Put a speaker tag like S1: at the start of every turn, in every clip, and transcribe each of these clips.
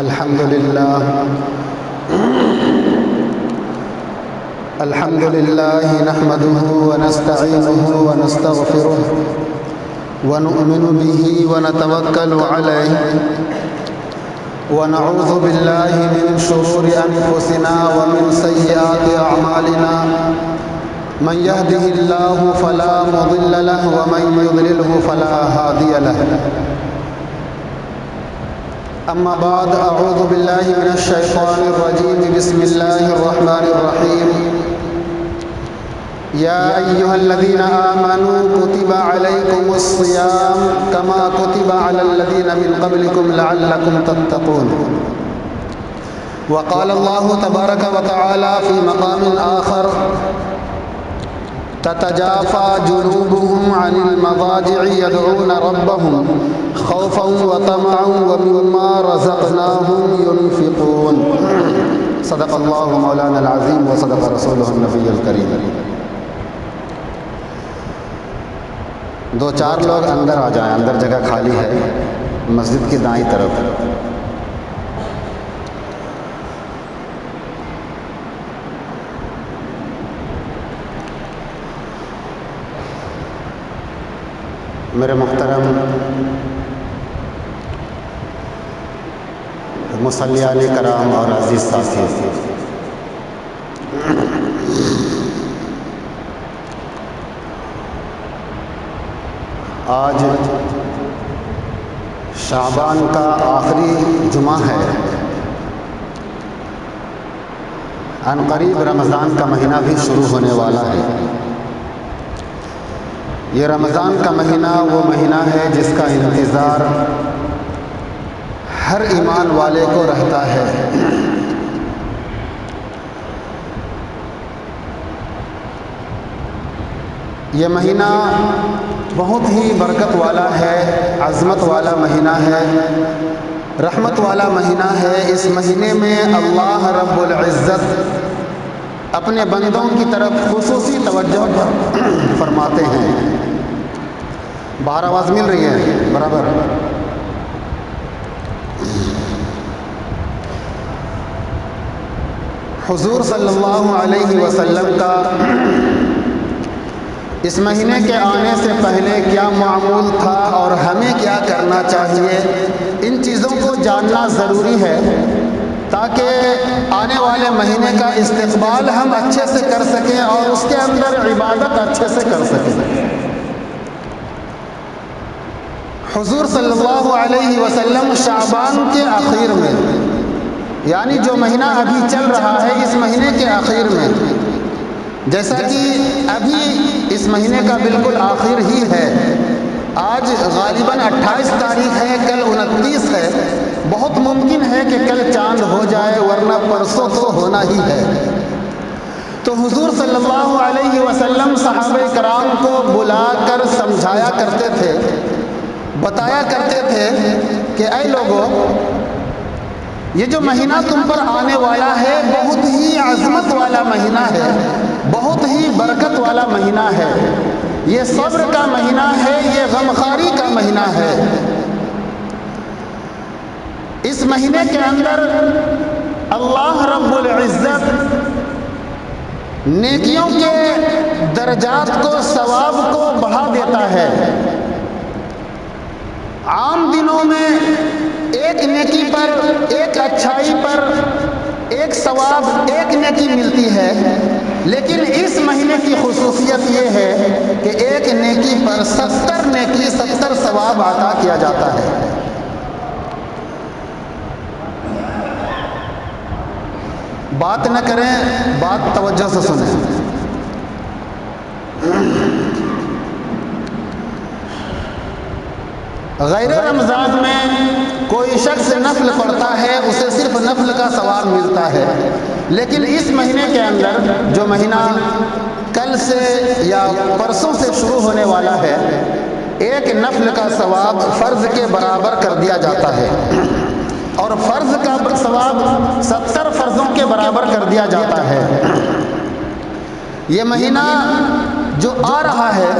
S1: الحمد لله نحمده ونستعينه ونستغفره ونؤمن به ونتوكل عليه ونعوذ بالله من شرور أنفسنا ومن سيئات أعمالنا من يهده الله فلا مضل له ومن يضلله فلا هادي له. أما بعد أعوذ بالله من الشيطان الرجيم بسم الله الرحمن الرحيم. يا أيها الذين آمنوا كتب عليكم الصيام كما كتب على الذين من قبلكم لعلكم تتقون. وقال الله تبارك وتعالى في مقام آخر تتجافى جنوبهم عن المضاجع يدعون ربهم خوفا وطمعا ومما رزقناهم ينفقون. صدق الله مولانا العظيم وصدق رسوله النبي الكريم. دو چار لوگ اندر آ جائیں، اندر جگہ خالی ہے مسجد کی دائیں طرف. میرے محترم مصلیان کرام اور عزیز ساتھی، آج شعبان کا آخری جمعہ ہے. عنقریب رمضان کا مہینہ بھی شروع ہونے والا ہے. یہ رمضان کا مہینہ وہ مہینہ ہے جس کا انتظار ہر ایمان والے کو رہتا ہے. یہ مہینہ بہت ہی برکت والا ہے، عظمت والا مہینہ ہے، رحمت والا مہینہ ہے. اس مہینے میں اللہ رب العزت اپنے بندوں کی طرف خصوصی توجہ فرماتے ہیں. باہر آواز مل رہی ہے برابر؟ حضور صلی اللہ علیہ وسلم کا اس مہینے کے آنے سے پہلے کیا معمول تھا اور ہمیں کیا کرنا چاہیے، ان چیزوں کو جاننا ضروری ہے تاکہ آنے والے مہینے کا استقبال ہم اچھے سے کر سکیں اور اس کے اندر عبادت اچھے سے کر سکیں. حضور صلی اللہ علیہ وسلم شعبان کے آخر میں، یعنی جو مہینہ ابھی چل رہا ہے اس مہینے کے آخر میں، جیسا کہ ابھی اس مہینے کا بالکل آخر ہی ہے، آج غالباً 28 تاریخ ہے، کل 29 ہے، بہت ممکن ہے کہ کل چاند ہو جائے ورنہ پرسوں تو ہونا ہی ہے. تو حضور صلی اللہ علیہ وسلم صحابہ کرام کو بلا کر سمجھایا کرتے تھے، بتایا کرتے تھے کہ اے لوگوں، یہ جو مہینہ تم پر آنے والا ہے بہت ہی عظمت والا مہینہ ہے، بہت ہی برکت والا مہینہ ہے، یہ صبر کا مہینہ ہے، یہ غمخواری کا مہینہ ہے. اس مہینے کے اندر اللہ رب العزت نیکیوں کے درجات کو، ثواب کو بڑھا دیتا ہے. عام دنوں میں ایک نیکی پر، ایک اچھائی پر ایک ثواب، ایک نیکی ملتی ہے، لیکن اس مہینے کی خصوصیت یہ ہے کہ ایک نیکی پر 70 نیکی، 70 ثواب عطا کیا جاتا ہے. بات نہ کریں، بات توجہ سے سنیں. غیر رمضان میں کوئی شخص نفل پڑھتا ہے اسے صرف نفل کا ثواب ملتا ہے، لیکن اس مہینے کے اندر جو مہینہ کل سے یا پرسوں سے شروع ہونے والا ہے، ایک نفل کا ثواب فرض کے برابر کر دیا جاتا ہے، اور فرض کا ثواب 70 فرضوں کے برابر کر دیا جاتا ہے. یہ مہینہ جو آ رہا ہے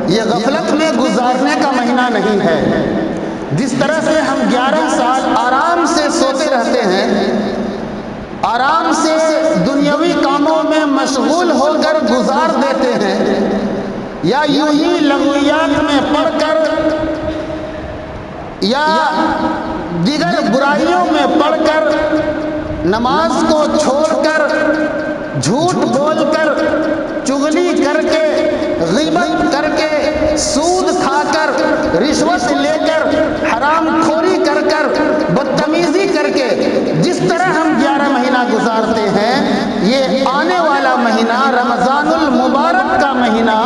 S1: یہ غفلت میں گزارنے کا مہینہ نہیں ہے. جس طرح سے ہم 11 سال آرام سے سوتے رہتے آرام سے دنیاوی کاموں میں مشغول ہو کر گزار دیتے ہیں، یا یوں ہی لغویات میں پڑھ کر یا دیگر برائیوں میں پڑھ کر نماز کو چھوڑ کر جھوٹ بول کر چغلی کر کے غیبت کر کے سود کھا کر رشوت لے کر حرام خوری کر کر بدتمیزی کر کے جس طرح ہم 11 مہینہ گزارتے ہیں، یہ آنے والا مہینہ رمضان المبارک کا مہینہ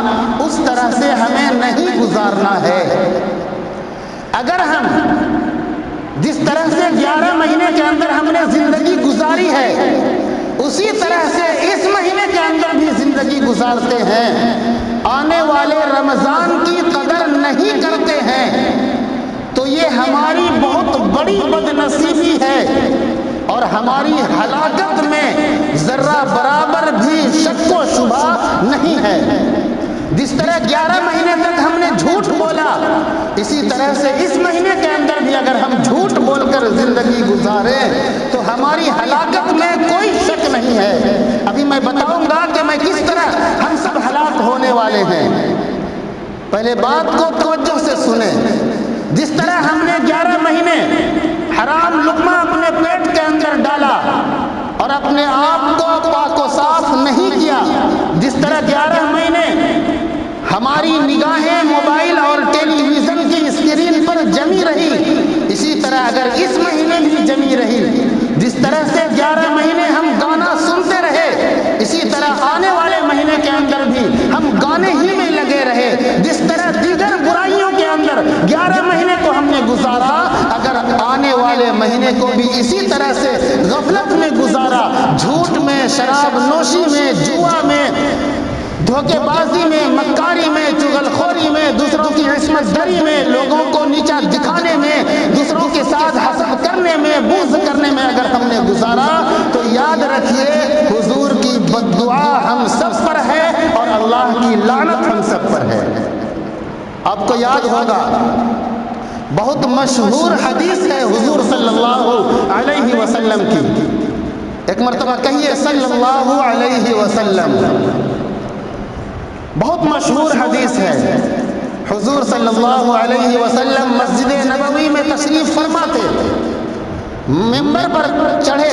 S1: اس طرح سے ہمیں نہیں گزارنا ہے۔ اگر ہم جس طرح سے 11 مہینے کے اندر ہم نے زندگی گزاری ہے، اسی طرح سے اس مہینے کے اندر بھی زندگی گزارتے ہیں، آنے والے رمضان کی قدر نہیں کرتے ہیں، تو یہ ہماری بہت بڑی بد نصیبی ہے اور ہماری ہلاکت میں ذرہ برابر بھی شک و شبہ نہیں ہے۔ جس طرح 11 مہینے تک ہم نے جھوٹ بولا، اسی طرح سے اس مہینے کے اندر بھی اگر ہم جھوٹ بول کر زندگی گزاریں تو ہماری ہلاکت میں کوئی شک نہیں ہے۔ ابھی میں بتاؤں گا کہ میں کس طرح ہم سب ہلاک ہونے والے ہیں۔ پہلے بات کو توجہ سے سنیں۔ جس طرح ہم نے 11 مہینے حرام لقمہ اپنے پیٹ کے اندر ڈالا اور اپنے آپ کو پاک و صاف نہیں کیا، جس طرح 11 مہینے ہماری نگاہیں موبائل اور ٹیلی ویژن کی اسکرین پر جمی رہی، اسی طرح اگر اس مہینے بھی جمی رہی، جس طرح سے 11 مہینے ہم گانا سنتے رہے، اسی طرح آنے والے مہینے کے اندر بھی ہم گانے ہی میں لگے رہے، جس طرح دیگر برائیوں کے اندر 11 مہینے کو ہم نے گزارا، اگر آنے والے مہینے کو بھی اسی طرح سے غفلت میں گزارا، جھوٹ میں، شراب نوشی میں، جوا میں، دھوکے بازی میں، مکاری میں، چغل خوری میں، دوسروں کی عصمت دری میں، لوگوں کو نیچا دکھانے میں، دوسروں کے ساتھ حسد کرنے میں، بغض کرنے میں اگر ہم نے گزارا تو یاد رکھیے حضور کی بد دعا ہم سب پر ہے اور اللہ کی لعنت ہم سب پر ہے۔ آپ کو یاد ہوگا بہت مشہور حدیث ہے حضور صلی اللہ علیہ وسلم کی، ایک مرتبہ کہیے صلی اللہ علیہ وسلم۔ بہت مشہور حدیث ہے، حضور صلی اللہ علیہ وسلم مسجد نبوی میں تشریف فرما تھے، ممبر پر چڑھے،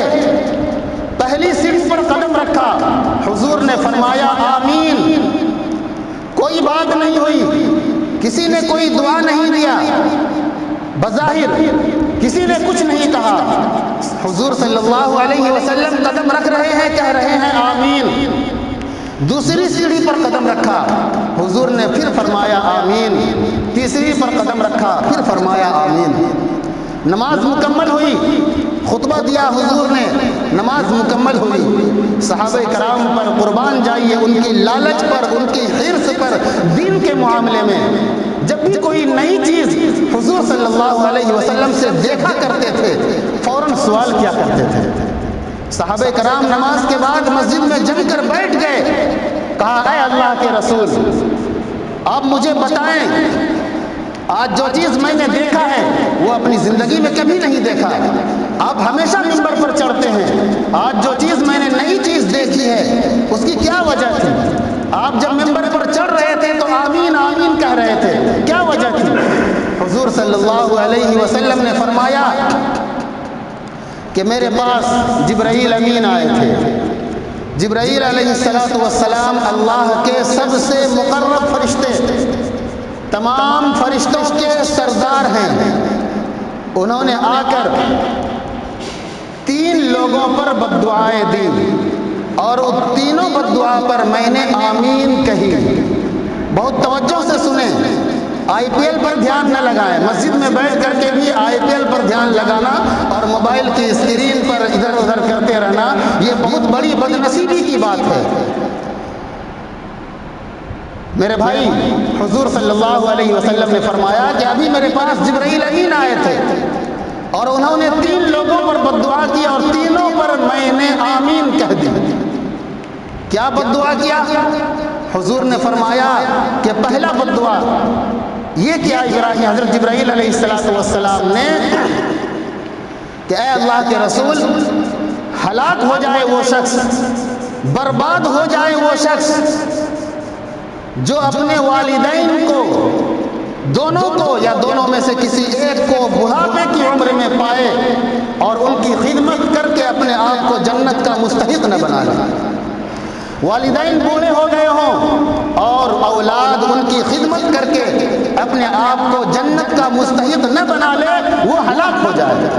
S1: پہلی سیٹ پر قدم رکھا، حضور نے فرمایا آمین۔ کوئی بات نہیں ہوئی، کسی نے کوئی دعا نہیں دیا، بظاہر کسی نے کچھ نہیں کہا، حضور صلی اللہ علیہ وسلم قدم رکھ رہے ہیں، کہہ رہے ہیں آمین۔ دوسری سیڑھی پر قدم رکھا، حضور نے پھر فرمایا آمین۔ تیسری پر قدم رکھا، پھر فرمایا آمین۔ نماز مکمل ہوئی، خطبہ دیا حضور نے، نماز مکمل ہوئی۔ صحابہ کرام پر قربان جائیے، ان کی لالچ پر، ان کی حرص پر، دین کے معاملے میں جب بھی کوئی نئی چیز حضور صلی اللہ علیہ وسلم سے دیکھا کرتے تھے فوراً سوال کیا کرتے تھے۔ صحابہ کرام نماز کے بعد مسجد میں جم کر بیٹھ گئے، کہا اے اللہ کے رسول آپ مجھے بتائیں، آج جو چیز میں نے دیکھا ہے وہ اپنی زندگی میں کبھی نہیں دیکھا، آپ ہمیشہ ممبر پر چڑھتے ہیں، آج جو چیز میں نے نئی چیز دیکھی ہے اس کی کیا وجہ تھی؟ آپ جب ممبر پر چڑھ رہے تھے تو آمین آمین کہہ رہے تھے، کیا وجہ تھی؟ حضور صلی اللہ علیہ وسلم نے فرمایا کہ میرے پاس جبرائیل امین آئے تھے۔ جبرائیل علیہ السلام اللہ کے سب سے مقرب فرشتے، تمام فرشتوں کے سردار ہیں، انہوں نے آ کر 3 لوگوں پر بد دعائیں دی اور ان تینوں بد دعا پر میں نے آمین کہی۔ بہت توجہ سے سنیں، آئی پی ایل پر دھیان نہ لگائیں، مسجد میں بیٹھ کر کے بھی آئی پی ایل پر دھیان لگانا اور موبائل کی اسکرین پر ادھر ادھر کرتے رہنا یہ بہت بڑی بد نصیبی کی بات ہے۔ میرے بھائی، حضور صلی اللہ علیہ وسلم نے فرمایا کہ ابھی میرے پاس جبرائیل امین آئے تھے اور انہوں نے 3 لوگوں پر بد دعا کی اور تینوں پر میں نے آمین کہہ دی۔ کیا بد دعا کیا؟ حضور نے فرمایا کہ پہلا بد دعا یہ کیا ابراہیم حضرت جبرائیل علیہ السلام نے کہ اے اللہ کے رسول ہلاک ہو جائے وہ شخص، برباد ہو جائے وہ شخص جو اپنے والدین کو، دونوں کو یا دونوں میں سے کسی ایک کو بڑھاپے کی عمر میں پائے اور ان کی خدمت کر کے اپنے آپ کو جنت کا مستحق نہ بنا لے۔ والدین بوڑھے ہو گئے ہوں اور اولاد ان کی خدمت کر کے اپنے آپ کو جنت کا مستحق نہ بنا لے، وہ ہلاک ہو جائے۔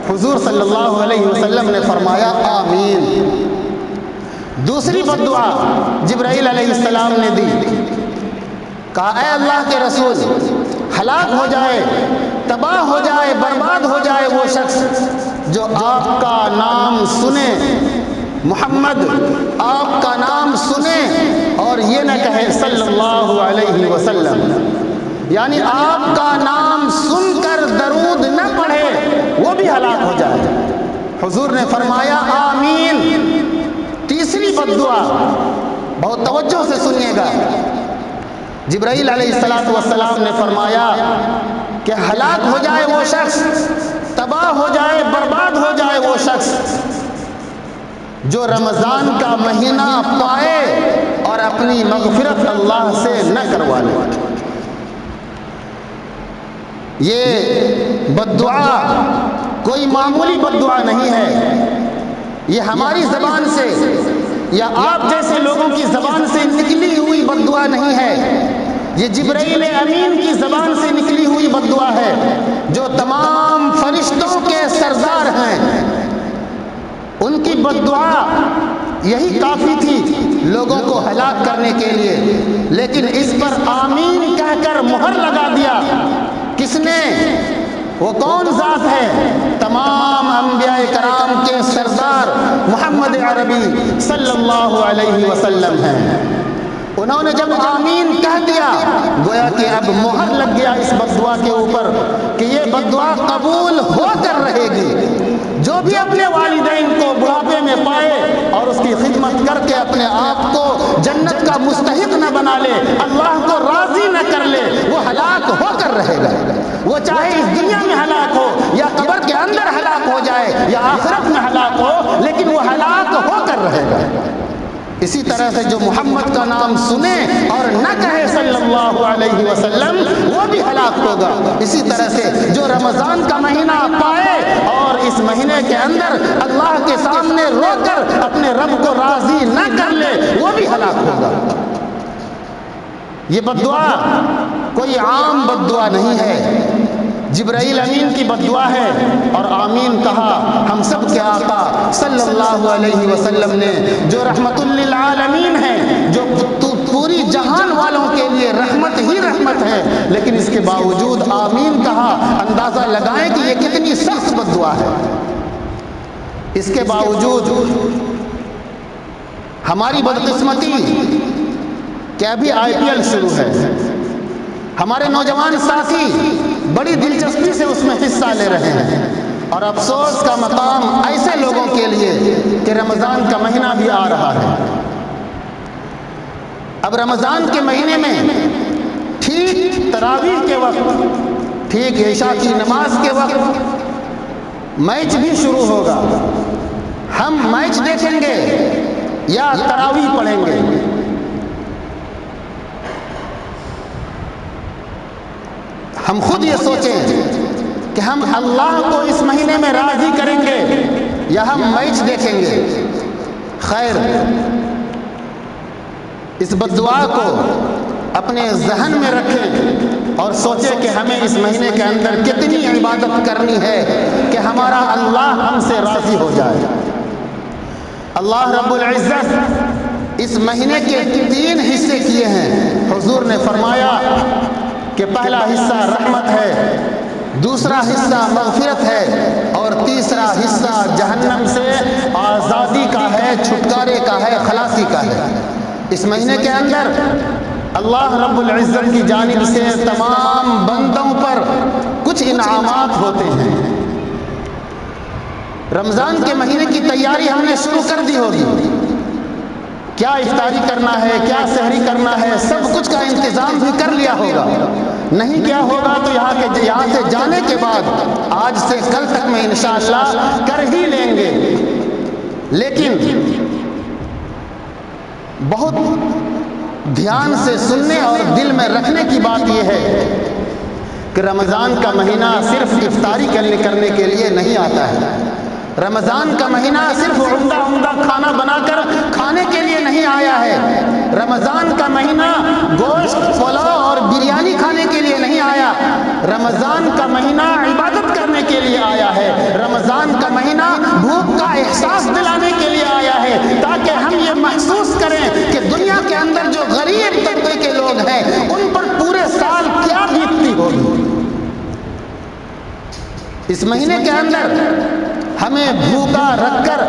S1: حضور صلی اللہ علیہ وسلم نے فرمایا آمین۔ دوسری بد دعا جبرائیل علیہ السلام نے دی، کہا اے اللہ کے رسول، ہلاک ہو جائے، تباہ ہو جائے، برباد ہو جائے وہ شخص جو آپ کا نام سنے، محمد آپ کا نام سنے اور یہ نہ کہے صلی اللہ علیہ وسلم، یعنی آپ کا نام سن کر درود نہ پڑھے، وہ بھی ہلاک ہو جائے۔ حضور نے فرمایا آمین۔ تیسری بد دعا بہت توجہ سے سنیے گا، جبرائیل علیہ السلام نے فرمایا کہ ہلاک ہو جائے وہ شخص، تباہ ہو جائے، برباد ہو جائے وہ شخص جو رمضان کا مہینہ پائے اور اپنی مغفرت اللہ سے نہ کروا لے۔ یہ بد دعا کوئی معمولی بد دعا نہیں ہے، یہ ہماری زبان سے یا آپ جیسے لوگوں کی زبان سے نکلی ہوئی بد دعا نہیں ہے، یہ جبرائیل امین کی زبان سے نکلی ہوئی بد دعا ہے، جو تمام فرشتوں کے سردار ہیں۔ ان کی بد دعا یہی کافی تھی لوگوں کو ہلاک کرنے کے لیے، لیکن اس پر آمین کہہ کر مہر لگا دیا۔ کس نے؟ وہ کون ذات ہے؟ تمام انبیاء کرام کے سردار محمد عربی صلی اللہ علیہ وسلم ہیں۔ انہوں نے جب آمین کہہ دیا، گویا کہ اب مہر لگ گیا اس بد دعا کے اوپر کہ یہ بد دعا قبول ہو کر رہے گی۔ جو بھی اپنے والدین کو بڑھاپے میں پائے اور اس کی خدمت کر کے اپنے آپ کو جنت کا مستحق نہ بنا لے، اللہ کو راضی نہ کر لے، وہ ہلاک ہو کر رہے گا۔ وہ چاہے اس دنیا میں ہلاک ہو یا قبر کے اندر ہلاک ہو جائے یا آخرت میں ہلاک ہو، لیکن وہ ہلاک ہو کر رہے گا۔ اسی طرح سے جو محمد کا نام سنے اور نہ کہے صلی اللہ علیہ وسلم، وہ بھی ہلاک ہوگا۔ اسی طرح سے جو رمضان کا مہینہ پائے اور اس مہینے کے اندر اللہ کے سامنے رو کر اپنے رب کو راضی نہ کر لے، وہ بھی ہلاک ہوگا۔ یہ بد دعا کوئی عام بد دعا نہیں ہے، جبرائیل امین کی بد دعا ہے اور آمین کہا ہم سب کے آقا صلی اللہ علیہ وسلم نے، جو رحمت للعالمین ہیں، جو پوری جہان والوں کے لیے رحمت ہی رحمت ہے، لیکن اس کے باوجود آمین کہا۔ اندازہ لگائیں کہ یہ کتنی سخت بد دعا ہے۔ اس کے باوجود ہماری بدقسمتی کہ ابھی IPL شروع ہے، ہمارے نوجوان ساتھی بڑی دلچسپی سے اس میں حصہ لے رہے ہیں، اور افسوس کا مقام ایسے لوگوں کے لیے کہ رمضان کا مہینہ بھی آ رہا ہے۔ اب رمضان کے مہینے میں ٹھیک تراویح کے وقت، ٹھیک عشاء کی نماز کے وقت میچ بھی شروع ہوگا۔ ہم میچ دیکھیں گے یا تراویح پڑھیں گے؟ ہم خود یہ سوچیں کہ ہم اللہ کو اس مہینے میں راضی کریں گے یا ہم میچ دیکھیں گے۔ خیر، اس بد دعا کو اپنے ذہن میں رکھیں اور سوچیں کہ ہمیں اس مہینے کے اندر کتنی عبادت کرنی ہے کہ ہمارا اللہ ہم سے راضی ہو جائے۔ اللہ رب العزت اس مہینے کے 3 حصے کیے ہیں۔ حضور نے فرمایا کہ پہلا حصہ رحمت ہے، دوسرا حصہ مغفرت ہے اور تیسرا حصہ جہنم سے آزادی کا ہے، چھٹکارے کا ہے، خلاصی کا ہے۔ اس مہینے کے اندر اللہ رب العزت کی جانب سے تمام بندوں پر کچھ انعامات ہوتے ہیں۔ رمضان کے مہینے کی تیاری ہم نے شروع کر دی ہوگی، کیا افطاری کرنا ہے، کیا سحری کرنا ہے، سب کچھ کا انتظام بھی کر لیا ہوگا۔ نہیں کیا ہوگا تو یہاں سے جانے کے بعد آج سے کل تک میں انشاءاللہ کر ہی لیں گے۔ لیکن بہت دھیان سے سننے اور دل میں رکھنے کی بات یہ ہے کہ رمضان کا مہینہ صرف افطاری کرنے کے لیے نہیں آتا ہے. رمضان کا مہینہ صرف عمدہ کھانا بنا کر کھانے کے لیے نہیں آیا ہے. رمضان کا مہینہ گوشت پلاؤ اور بریانی کھانے کے لیے نہیں آیا. رمضان کا مہینہ عبادت کرنے کے لیے آیا ہے. رمضان کا مہینہ بھوک کا احساس دلانے کے لیے آیا ہے، تاکہ ہم یہ محسوس کریں کہ دنیا کے اندر جو غریب طبقے کے لوگ ہیں ان پر پورے سال کیا بیتتی ہوگی. اس مہینے کے اندر ہمیں بھوکا رکھ کر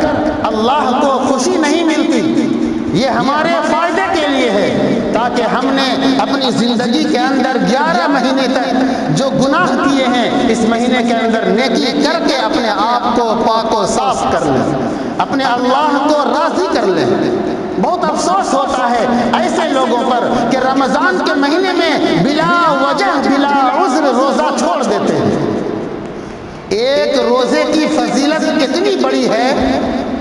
S1: اللہ کو خوشی نہیں ملتی. یہ ہمارے فائدے کے لیے ہے، تاکہ ہم نے اپنی زندگی کے اندر 11 مہینے تک جو گناہ کیے ہیں اس مہینے کے اندر نیکی کر کے اپنے آپ کو پاک و صاف کر لیں، اپنے اللہ کو راضی کر لیں. بہت افسوس ہوتا ہے ایسے لوگوں پر کہ رمضان کے مہینے میں بلا وجہ بلا عذر روزہ چھوڑ دیتے ہیں. ایک روزے کی فضیلت کتنی بڑی ہے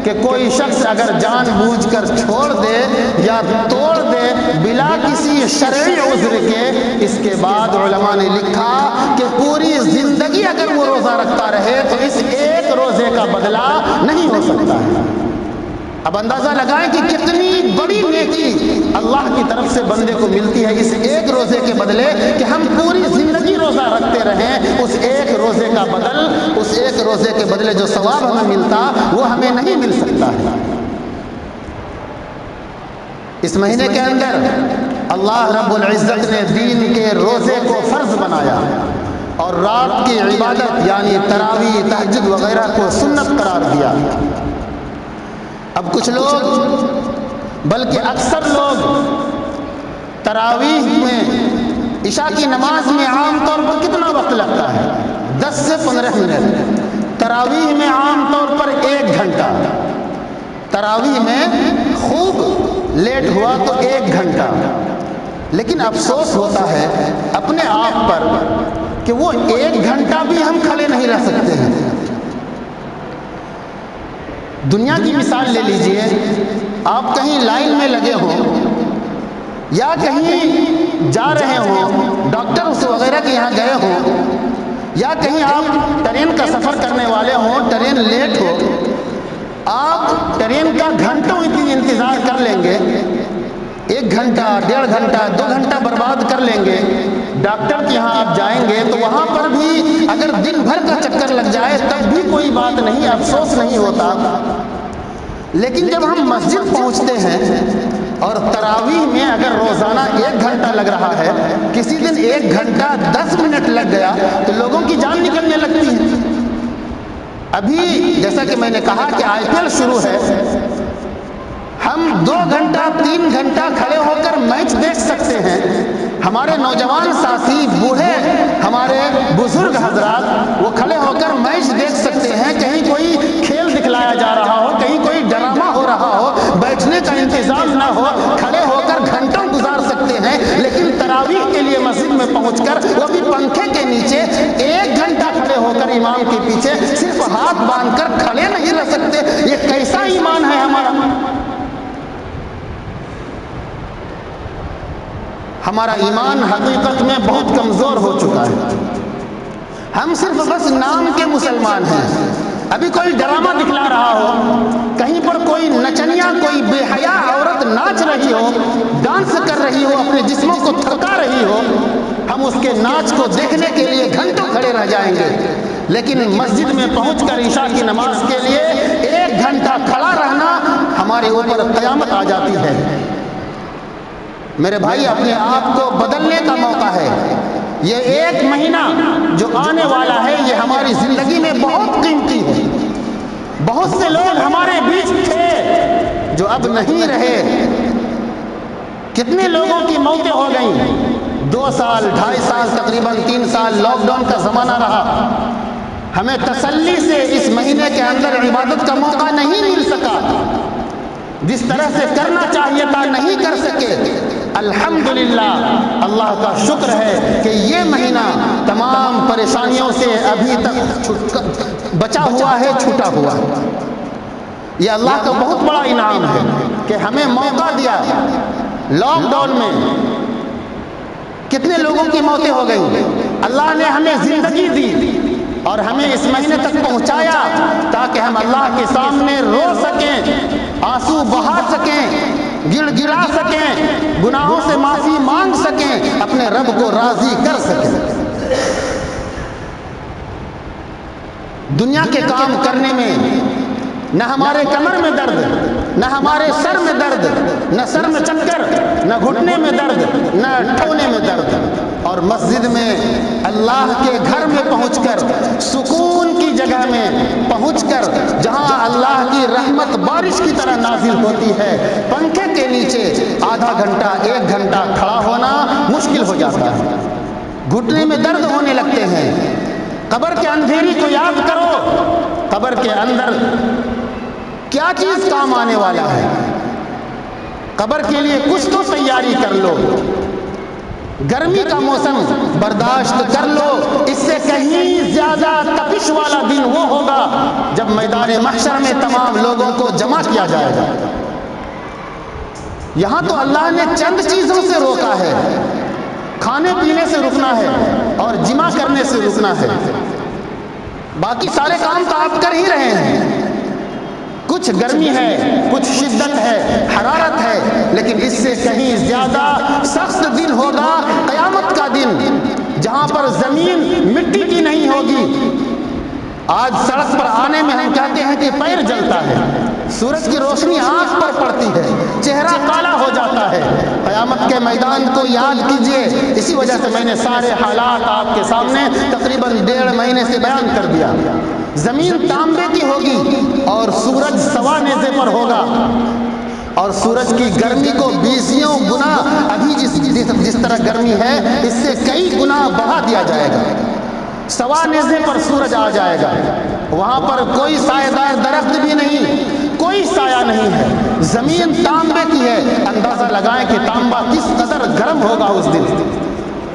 S1: کہ کوئی شخص اگر جان بوجھ کر چھوڑ دے یا توڑ دے بلا کسی شرعی عذر کے، اس کے بعد علماء نے لکھا کہ پوری زندگی اگر وہ روزہ رکھتا رہے تو اس ایک روزے کا بدلہ نہیں ہو سکتا ہے. اب اندازہ لگائیں کہ کتنی بڑی نیکی اللہ کی طرف سے بندے کو ملتی ہے اس ایک روزے کے بدلے کہ ہم پوری زندگی روزہ رکھتے رہیں. اس ایک روزے کا بدل، اس ایک روزے کے بدلے جو ثواب ہمیں ملتا وہ ہمیں نہیں مل سکتا ہے. اس مہینے کے اندر اللہ رب العزت نے دین کے روزے کو فرض بنایا اور رات کی عبادت یعنی تراویح، تہجد وغیرہ کو سنت قرار دیا. اب کچھ لوگ بلکہ اکثر لوگ تراویح میں، عشاء کی نماز میں عام طور پر کتنا وقت لگتا ہے؟ 10 سے 15 منٹ. تراویح میں عام طور پر 1 گھنٹہ. تراویح میں خوب لیٹ ہوا تو 1 گھنٹہ. لیکن افسوس ہوتا ہے اپنے آپ پر کہ وہ 1 گھنٹہ بھی ہم کھڑے نہیں رہ سکتے ہیں. دنیا کی مثال لے لیجئے، آپ کہیں لائن میں لگے ہوں یا کہیں جا رہے ہوں، ڈاکٹر وغیرہ کے یہاں گئے ہوں، یا کہیں آپ ٹرین کا سفر کرنے والے ہوں، ٹرین لیٹ ہو، آپ ٹرین کا گھنٹوں انتظار کر لیں گے. 1 گھنٹہ، 1.5 گھنٹہ، 2 گھنٹہ برباد کر لیں گے. ڈاکٹر کے یہاں آپ جائیں گے تو وہاں پر بھی اگر دن بھر کا چکر لگ جائے تب بھی کوئی بات نہیں، افسوس نہیں ہوتا. لیکن جب ہم مسجد پہنچتے ہیں اور تراویح میں اگر روزانہ 1 گھنٹہ لگ رہا ہے، کسی دن 1 گھنٹہ 10 منٹ لگ گیا تو لوگوں کی جان نکلنے لگتی ہے. ابھی جیسا کہ میں نے کہا کہ IPL شروع ہے، ہم 2 گھنٹہ 3 گھنٹہ کھڑے ہو کر میچ دیکھ سکتے ہیں. ہمارے نوجوان ساتھی، بوڑھے، ہمارے بزرگ حضرات وہ کھڑے ہو کر میچ دیکھ سکتے ہیں. کہیں کوئی کھیل دکھلایا جا رہا ہو، کہیں کوئی ڈرامہ ہو رہا ہو، بیٹھنے کا انتظام نہ ہو، کھڑے ہو کر گھنٹوں گزار سکتے ہیں. لیکن تراویح کے لیے مسجد میں پہنچ کر وہ بھی پنکھے کے نیچے 1 گھنٹہ کھڑے ہو کر امام کے پیچھے صرف ہاتھ باندھ کر کھڑے نہیں رہ سکتے. یہ کیسا ایمان ہے ہمارا؟ ہمارا ایمان حقیقت میں بہت کمزور ہو چکا ہے. ہم صرف بس نام کے مسلمان ہیں. ابھی کوئی ڈرامہ دکھلا رہا ہو، کہیں پر کوئی نچنیا، کوئی بے حیا عورت ناچ رہی ہو، ڈانس کر رہی ہو، اپنے جسموں کو تھکا رہی ہو، ہم اس کے ناچ کو دیکھنے کے لیے گھنٹوں کھڑے رہ جائیں گے. لیکن مسجد میں پہنچ کر عشاء کی نماز کے لیے 1 گھنٹہ کھڑا رہنا ہمارے اوپر قیامت آ جاتی ہے. میرے بھائی، اپنے آپ کو بدلنے کا موقع ہے. یہ 1 مہینہ جو آنے والا ہے یہ ہماری زندگی میں بہت قیمتی ہے. بہت سے لوگ ہمارے بیچ تھے جو اب نہیں رہے. کتنے لوگوں کی موتیں ہو گئیں. 2 سال، 2.5 سال، تقریباً 3 سال لاک ڈاؤن کا زمانہ رہا. ہمیں تسلی سے اس مہینے کے اندر عبادت کا موقع نہیں مل سکا. جس طرح سے کرنا چاہیے تھا نہیں کر سکے. الحمدللہ، اللہ کا شکر ہے کہ یہ مہینہ تمام پریشانیوں سے ابھی تک بچا ہوا ہے، چھوٹا ہوا. یہ اللہ کا بہت بڑا انعام ہے کہ ہمیں موقع دیا۔ لاک ڈاؤن میں کتنے لوگوں کی موتیں ہو گئیں، اللہ نے ہمیں زندگی دی اور ہمیں اس مہینے تک پہنچایا تاکہ ہم اللہ کے سامنے رو سکیں، آنسو بہا سکیں، گڑ گڑا سکیں، گناہوں سے معافی مانگ سکیں، اپنے رب کو راضی کر سکیں۔ دنیا کے کام کرنے میں نہ ہمارے کمر میں درد، نہ ہمارے سر میں درد، نہ سر میں چکر، نہ گھٹنے میں درد، نہ ٹھونے میں درد، اور مسجد میں اللہ کے گھر میں پہنچ کر، سکون کی جگہ میں پہنچ کر، جہاں اللہ کی رحمت بارش کی طرح نازل ہوتی ہے، پنکھے کے نیچے آدھا گھنٹہ 1 گھنٹہ کھڑا ہونا مشکل ہو جاتا ہے، گھٹنے میں درد ہونے لگتے ہیں۔ قبر کے اندھیری کو یاد کرو، قبر کے اندر کیا چیز کام آنے والا ہے، قبر کے لیے کچھ تو تیاری کر لو۔ گرمی کا موسم برداشت کر لو، اس سے کہیں زیادہ تپش والا دن وہ ہوگا جب میدان محشر میں تمام لوگوں کو جمع کیا جائے گا۔ یہاں تو اللہ نے چند چیزوں سے روکا ہے، کھانے پینے سے رکنا ہے اور جمع کرنے سے رکنا ہے، باقی سارے کام تو آپ کر ہی رہے ہیں۔ کچھ گرمی ہے، کچھ شدت ہے، حرارت ہے، لیکن اس سے کہیں زیادہ سخت دن ہوگا قیامت کا دن، جہاں پر زمین مٹی کی نہیں ہوگی۔ آج سڑک پر آنے میں ہم کہتے ہیں کہ پیر جلتا ہے، سورج کی روشنی آنکھ پر پڑتی ہے، چہرہ کالا ہو جاتا ہے۔ قیامت کے میدان کو یاد کیجئے، اسی وجہ سے میں نے سارے حالات آپ کے سامنے تقریباً 1.5 مہینے سے بیان کر دیا۔ زمین تانبے کی ہوگی اور سورج سوا نیزے پر ہوگا، اور سورج کی گرمی کو 20 گنا ابھی جس طرح گرمی ہے اس سے کئی گنا بڑھا دیا جائے گا۔ سوا نیزے پر سورج آ جائے گا، وہاں پر کوئی سایہ دار درخت بھی نہیں، کوئی سایہ نہیں ہے، زمین تانبے کی ہے۔ اندازہ لگائیں کہ تانبا کس قدر گرم ہوگا اس دن۔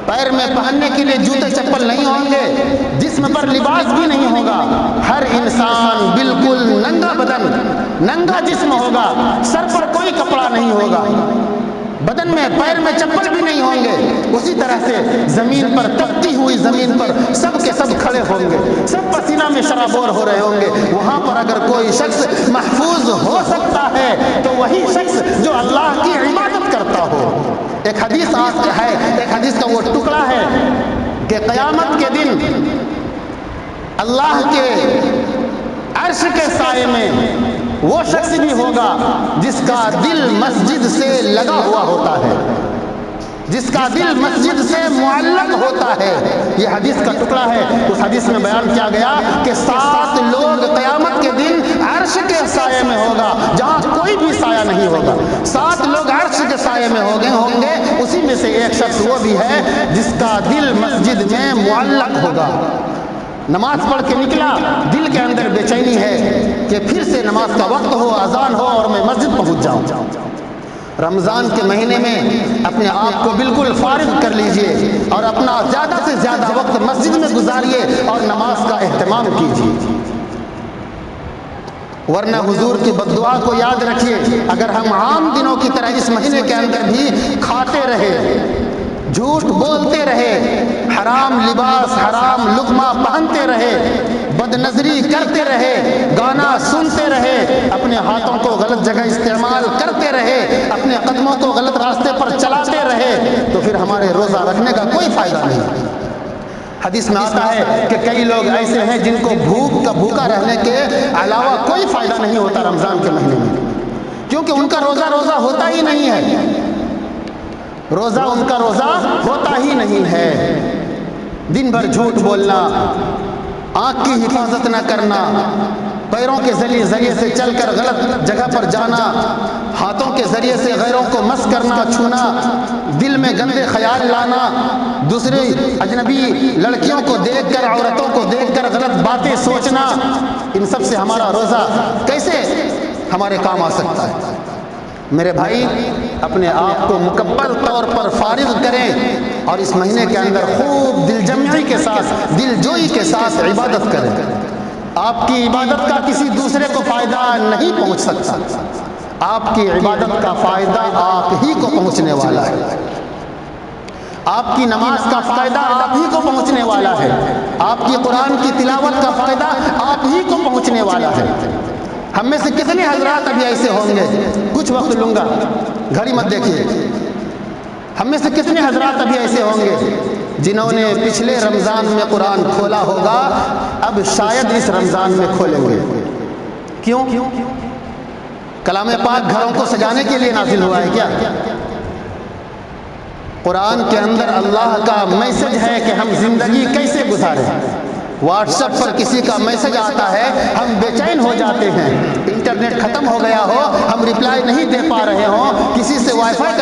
S1: پیر میں پہننے کے لیے جوتے چپل نہیں ہوں گے، جسم پر لباس بھی نہیں ہوگا، ہر انسان بالکل ننگا بدن، ننگا جسم ہوگا، سر پر کوئی کپڑا نہیں ہوگا، بدن میں پیر میں چپل بھی نہیں ہوں گے۔ اسی طرح سے زمین پر، تپتی ہوئی زمین پر سب کے سب کھڑے ہوں گے، سب پسینہ میں شرابور ہو رہے ہوں گے۔ وہاں پر اگر کوئی شخص محفوظ ہو سکتا ہے تو وہی شخص جو اللہ کی عبادت کرتا ہو۔ ایک حدیث ہے، ایک حدیث کا وہ ٹکڑا ہے کہ قیامت کے دن اللہ کے عرش کے سائے میں وہ شخص بھی ہوگا جس کا دل مسجد سے لگا ہوا ہوتا ہے، جس کا دل مسجد سے معلق ہوتا ہے۔ یہ حدیث کا ٹکڑا ہے۔ اس حدیث میں بیان کیا گیا کہ 7 لوگ قیامت کے دن عرش کے سائے میں ہوگا، جہاں کوئی بھی سایہ نہیں ہوگا۔ 7 لوگ عرش کے سائے میں ہوں گے، اسی میں سے ایک شخص وہ بھی ہے جس کا دل مسجد میں معلق ہوگا۔ نماز پڑھ کے نکلا، دل کے اندر بے چینی ہے کہ پھر سے نماز کا وقت ہو، اذان ہو اور میں مسجد پہنچ جاؤں۔ رمضان کے مہینے میں اپنے آپ کو بالکل فارغ کر لیجئے اور اپنا زیادہ سے زیادہ وقت مسجد میں گزاریے اور نماز کا اہتمام کیجئے، ورنہ حضور کی بددعا کو یاد رکھیے۔ اگر ہم عام دنوں کی طرح اس مہینے کے اندر بھی کھاتے رہے، جھوٹ بولتے رہے، حرام لباس، حرام لقمہ پہنتے رہے، بد نظری کرتے رہے، گانا سنتے رہے، اپنے ہاتھوں کو غلط جگہ استعمال کرتے رہے، اپنے قدموں کو غلط راستے پر چلاتے رہے، تو پھر ہمارے روزہ رکھنے کا کوئی فائدہ نہیں۔ حدیث میں آتا ہے کہ کئی لوگ ایسے ہیں جن کو بھوکا رہنے کے علاوہ کوئی فائدہ نہیں ہوتا رمضان کے مہینے میں، کیونکہ ان کا روزہ ہوتا ہی نہیں ہے، ان کا روزہ ہوتا ہی نہیں ہے۔ دن بھر جھوٹ بولنا، آنکھ کی حفاظت نہ کرنا، پیروں کے ذریعے سے چل کر غلط جگہ پر جانا، ہاتھوں کے ذریعے سے غیروں کو مس کرنا، چھونا، دل میں گندے خیال لانا، دوسری اجنبی لڑکیوں کو دیکھ کر، عورتوں کو دیکھ کر غلط باتیں سوچنا، ان سب سے ہمارا روزہ کیسے ہمارے کام آ سکتا ہے؟ میرے بھائی، اپنے آپ کو مکمل طور پر فارغ کریں اور اس مہینے کے اندر خوب دل جمعی کے ساتھ، دل جوئی کے ساتھ عبادت کریں۔ آپ کی عبادت کا کسی دوسرے کو فائدہ نہیں پہنچ سکتا، آپ کی عبادت کا فائدہ آپ ہی کو پہنچنے والا ہے، آپ کی نماز کا فائدہ آپ ہی کو پہنچنے والا ہے، آپ کی قرآن کی تلاوت کا فائدہ آپ ہی کو پہنچنے والا ہے۔ ہم میں سے کتنے حضرات ابھی ایسے ہوں گے، کچھ وقت لوں گا، گھڑی مت دیکھیے، ہم میں سے کتنے حضرات ابھی ایسے ہوں گے جنہوں نے پچھلے رمضان میں قرآن کھولا ہوگا، اب شاید اس رمضان میں کھولیں گے؟ کیوں؟ کلام پاک گھروں کو سجانے کے لیے نازل ہوا ہے کیا؟ قرآن کے اندر اللہ کا میسج ہے کہ ہم زندگی کیسے گزاریں۔ واٹس ایپ پر کسی کا میسج آتا ہے، ہم بے چین ہو جاتے ہیں، انٹرنیٹ ختم ہو گیا ہو، ہم ریپلائی نہیں دے پا رہے ہوں، کسی سے وائی فائی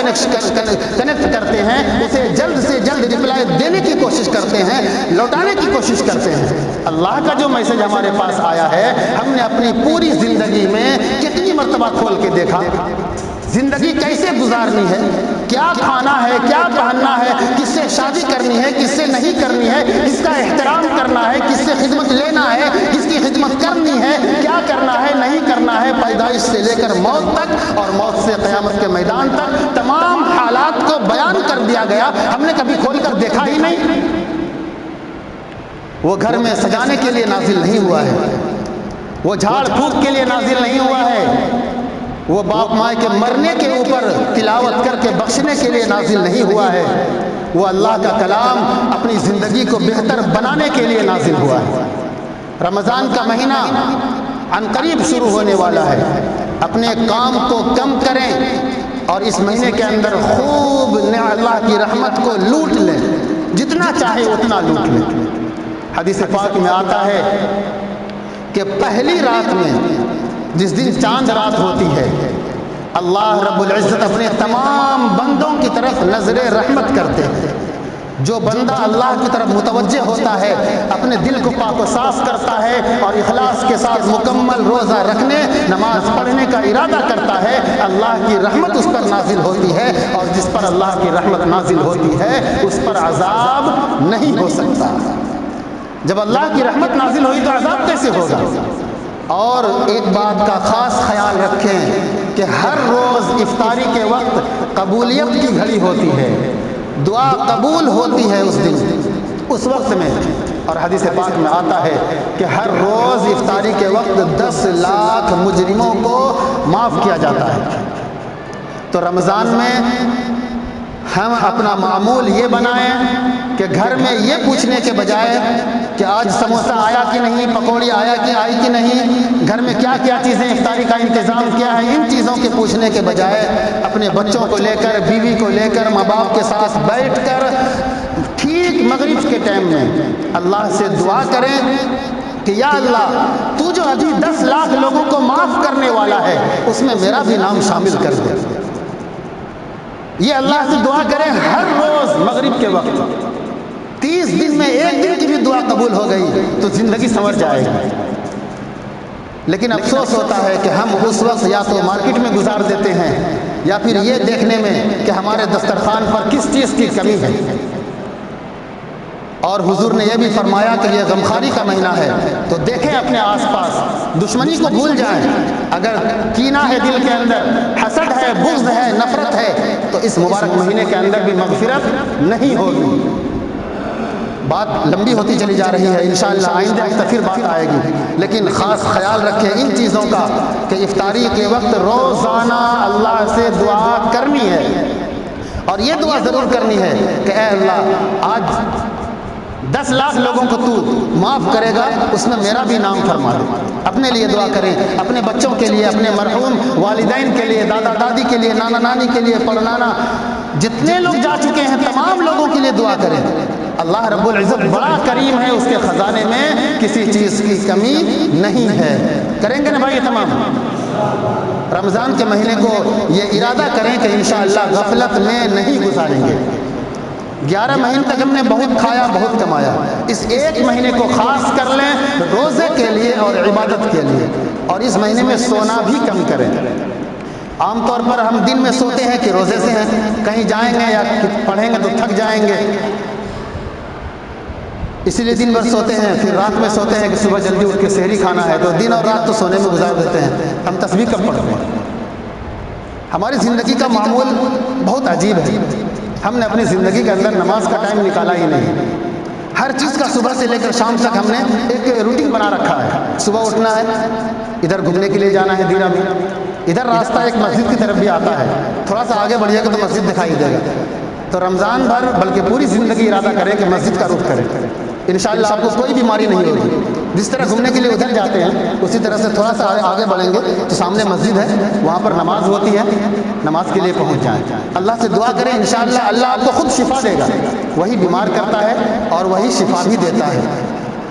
S1: کنیکٹ کرتے ہیں، اسے جلد سے جلد ریپلائی دینے کی کوشش کرتے ہیں، لوٹانے کی کوشش کرتے ہیں۔ اللہ کا جو میسج ہمارے پاس آیا ہے، ہم نے اپنی پوری زندگی میں کتنی مرتبہ کھول کے دیکھا؟ زندگی کیسے گزارنی ہے، کیا کھانا ہے، کیا پہننا ہے، کس سے شادی کرنی ہے، کس سے نہیں کرنی ہے، کس کا احترام کرنا ہے، کس سے خدمت لینا ہے، کس کی خدمت کرنی ہے، کیا کرنا ہے، نہیں کرنا ہے، پیدائش سے لے کر موت تک اور موت سے قیامت کے میدان تک تمام حالات کو بیان کر دیا گیا۔ ہم نے کبھی کھول کر دیکھا ہی نہیں۔ وہ گھر میں سجانے کے لیے نازل نہیں ہوا ہے، وہ جھاڑ پھونک کے لیے نازل نہیں ہوا ہے، وہ باپ ماں کے مرنے کے اوپر تلاوت کر کے بخشنے کے لیے نازل نہیں ہوا ہے، وہ اللہ کا کلام اپنی زندگی کو بہتر بنانے کے لیے نازل ہوا ہے۔ رمضان کا مہینہ عن قریب شروع ہونے والا ہے، اپنے کام کو کم کریں اور اس مہینے کے اندر خوب اللہ کی رحمت کو لوٹ لیں، جتنا چاہے اتنا لوٹ لیں۔ حدیث پاک میں آتا ہے کہ پہلی رات میں، جس دن چاند رات ہوتی ہے، اللہ رب العزت اپنے تمام بندوں کی طرف نظر رحمت کرتے ہیں۔ جو بندہ اللہ کی طرف متوجہ ہوتا ہے، اپنے دل کو پاک و صاف کرتا ہے اور اخلاص کے ساتھ مکمل روزہ رکھنے، نماز پڑھنے کا ارادہ کرتا ہے، اللہ کی رحمت اس پر نازل ہوتی ہے، اور جس پر اللہ کی رحمت نازل ہوتی ہے اس پر عذاب نہیں ہو سکتا۔ جب اللہ کی رحمت نازل ہوئی تو عذاب کیسے ہوگا؟ اور ایک بات کا خاص خیال رکھیں کہ ہر روز افطاری کے وقت قبولیت کی گھڑی ہوتی ہے، دعا قبول ہوتی ہے اس دن، اس وقت میں۔ اور حدیث پاک میں آتا ہے کہ ہر روز افطاری کے وقت 10 لاکھ مجرموں کو معاف کیا جاتا ہے۔ تو رمضان میں ہم اپنا معمول یہ بنائیں کہ گھر میں یہ پوچھنے کے بجائے کہ آج سموسہ آیا کہ نہیں، پکوڑی آئی کہ نہیں، گھر میں کیا کیا چیزیں افطاری کا انتظام کیا ہے، ان چیزوں کے پوچھنے کے بجائے اپنے بچوں کو لے کر، بیوی کو لے کر، ماں باپ کے ساتھ بیٹھ کر ٹھیک مغرب کے ٹائم میں اللہ سے دعا کریں کہ یا اللہ، تو جو ابھی 10 لاکھ لوگوں کو معاف کرنے والا ہے، اس میں میرا بھی نام شامل کر دے۔ یہ اللہ سے دعا کریں ہر روز مغرب کے وقت۔ 30 دن میں ایک دن کی بھی دعا قبول ہو گئی تو زندگی سنور جائے گی۔ لیکن افسوس ہوتا ہے کہ ہم اس وقت یا تو مارکیٹ میں گزار دیتے ہیں یا پھر یہ دیکھنے میں کہ ہمارے دسترخوان پر کس چیز کی کمی ہے۔ اور حضور نے یہ بھی فرمایا کہ یہ غمخواری کا مہینہ ہے، تو دیکھیں اپنے آس پاس، دشمنی کو بھول جائیں۔ اگر کینہ ہے دل کے اندر، حسد ہے، بغض ہے، نفرت ہے، تو اس مبارک مہینے کے اندر بھی مغفرت نہیں ہوگی۔ بات لمبی ہوتی چلی جا رہی ہے، انشاءاللہ آئندہ ہفتہ پھر بات آئے گی، لیکن خاص خیال رکھیں ان چیزوں کا کہ افطاری کے وقت روزانہ اللہ سے دعا کرنی ہے، اور یہ دعا ضرور کرنی ہے کہ اے اللہ، آج 10 لاکھ لوگوں کو تو معاف کرے گا، اس میں میرا بھی نام فرما دے۔ اپنے لیے دعا کریں، اپنے بچوں کے لیے، اپنے مرحوم والدین کے لیے، دادا دادی کے لیے، نانا نانی کے لیے، پڑنانا، جتنے لوگ جا چکے ہیں تمام لوگوں کے لیے دعا کریں۔ اللہ رب العزت بڑا کریم ہے، اس کے خزانے میں کسی چیز کی کمی نہیں ہے۔ کریں گے نا بھائی تمام؟ رمضان کے مہینے کو یہ ارادہ کریں کہ انشاءاللہ غفلت میں نہیں گزاریں گے۔ 11 مہینے تک ہم نے بہت کھایا، بہت کمایا، اس ایک مہینے کو خاص کر لیں روزے کے لیے اور عبادت کے لیے، اور اس مہینے میں سونا بھی کم کریں۔ عام طور پر ہم دن میں سوتے ہیں کہ روزے سے ہیں، کہیں جائیں گے یا پڑھیں گے تو تھک جائیں گے، اسی لیے دن بھر سوتے ہیں، پھر رات میں سوتے ہیں کہ صبح جلدی اٹھ کے سحری کھانا ہے، تو دن اور رات تو سونے میں گزار دیتے ہیں۔ ہم تسبیح کب پڑھتے ہیں؟ ہماری زندگی کا معمول بہت عجیب ہے۔ ہم نے اپنی زندگی کے اندر نماز کا ٹائم نکالا ہی نہیں۔ ہر چیز کا صبح سے لے کر شام تک ہم نے ایک روٹین بنا رکھا ہے۔ صبح اٹھنا ہے، ادھر گھومنے کے لیے جانا ہے دیرہ میں، ادھر راستہ ایک مسجد کی طرف بھی آتا ہے، تھوڑا سا آگے بڑھیے گا تو مسجد دکھائی دے گا۔ تو رمضان بھر بلکہ پوری زندگی ارادہ کریں کہ مسجد کا رخ کریں، انشاءاللہ آپ کو کوئی بیماری نہیں ہوگی۔ جس طرح گھومنے کے لیے ادھر جاتے ہیں اسی طرح سے تھوڑا سا آگے بڑھیں گے تو سامنے مسجد ہے، وہاں پر نماز ہوتی ہے، نماز کے لیے پہنچ جائیں۔ اللہ سے دعا کریں، انشاءاللہ اللہ آپ کو خود شفا دے گا۔ وہی بیمار کرتا ہے اور وہی شفا بھی دیتا ہے۔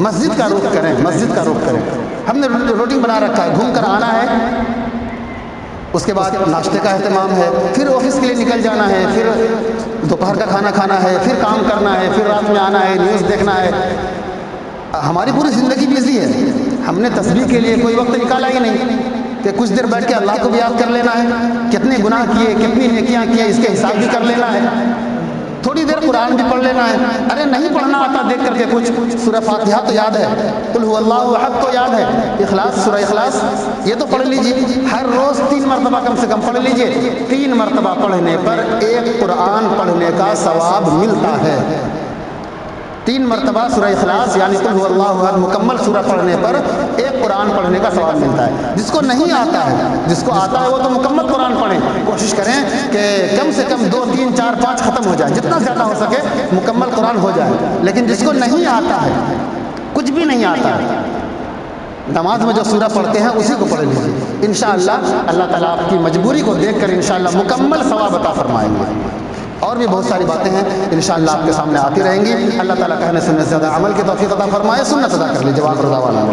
S1: مسجد کا رخ کریں، مسجد کا رخ کریں۔ ہم نے روٹین بنا رکھا ہے، گھوم کر آنا ہے، اس کے بعد ناشتے کا اہتمام ہے، پھر آفس کے لیے نکل جانا ہے، پھر دوپہر کا کھانا کھانا ہے، پھر کام کرنا ہے، پھر رات میں آنا ہے، نیوز دیکھنا ہے۔ ہماری پوری زندگی بیزی ہے۔ ہم نے تسبیح کے لیے کوئی وقت نکالا ہی نہیں کہ کچھ دیر بیٹھ کے اللہ کو بھی یاد کر لینا ہے، کتنے گناہ کیے، کتنی نیکیاں کیے، اس کے حساب بھی کر لینا ہے، تھوڑی دیر قرآن بھی پڑھ لینا ہے۔ ارے نہیں پڑھنا آتا دیکھ کر کے کچھ، سورہ فاتحہ تو یاد ہے، قل هو اللہ احد تو یاد ہے، اخلاص، سورہ اخلاص یہ تو پڑھ لیجیے، ہر روز 3 مرتبہ کم سے کم پڑھ لیجیے۔ 3 مرتبہ پڑھنے پر ایک قرآن پڑھنے کا ثواب ملتا ہے۔ 3 مرتبہ سورہ اخلاص یعنی قل هو اللہ احد مکمل سورہ پڑھنے پر ایک قرآن پڑھنے کا ثواب ملتا ہے۔ جس کو نہیں آتا ہے، جس کو آتا ہے وہ تو مکمل قرآن پڑھیں، کوشش کریں کہ کم سے کم 2 3 4 5 ختم ہو جائے، جتنا زیادہ ہو سکے مکمل قرآن ہو جائے۔ لیکن جس کو نہیں آتا ہے، کچھ بھی نہیں آتا ہے، نماز میں جو سورہ پڑھتے ہیں اسی کو پڑھ لیجیے، انشاءاللہ اللہ تعالیٰ آپ کی مجبوری کو دیکھ کر انشاءاللہ مکمل ثواب عطا فرمائیں گے۔ اور بھی بہت ساری باتیں ہیں انشاءاللہ آپ کے سامنے آتی رہیں گی۔ اللہ تعالیٰ کہنے سننے سے زیادہ عمل کی توفیق عطا فرمائے۔ سنت ادا کر لیجیے۔ واخر دعوانا